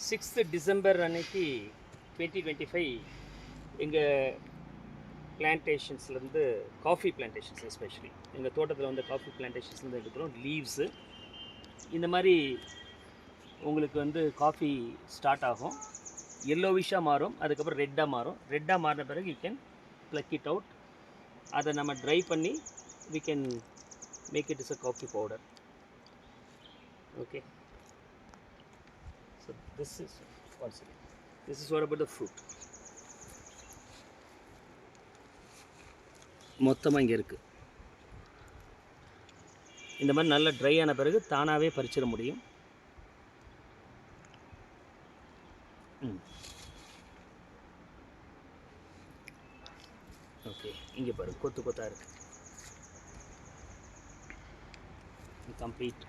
6th December அன்னைக்கு 2025 எங்கள் பிளான்டேஷன்ஸ்லேருந்து coffee plantations especially எங்கள் தோட்டத்தில் வந்து காஃபி பிளான்டேஷன்ஸ்லேருந்து எடுக்கிறோம் லீவ்ஸு இந்த மாதிரி உங்களுக்கு வந்து காஃபி ஸ்டார்ட் ஆகும் எல்லோவிஷாக மாறும், அதுக்கப்புறம் ரெட்டாக மாறின பிறகு you can plug it out. அதை நம்ம ட்ரை பண்ணி we can make it is a coffee powder. Okay, so this is what about the fruit. மொத்தமாக இங்கே இருக்குது. இந்த மாதிரி நல்லா ட்ரை ஆன பிறகு தானாகவே பறிச்சிட முடியும். ஓகே, இங்கே பாரு கொத்து கொத்தாக இருக்குது. கம்ப்ளீட்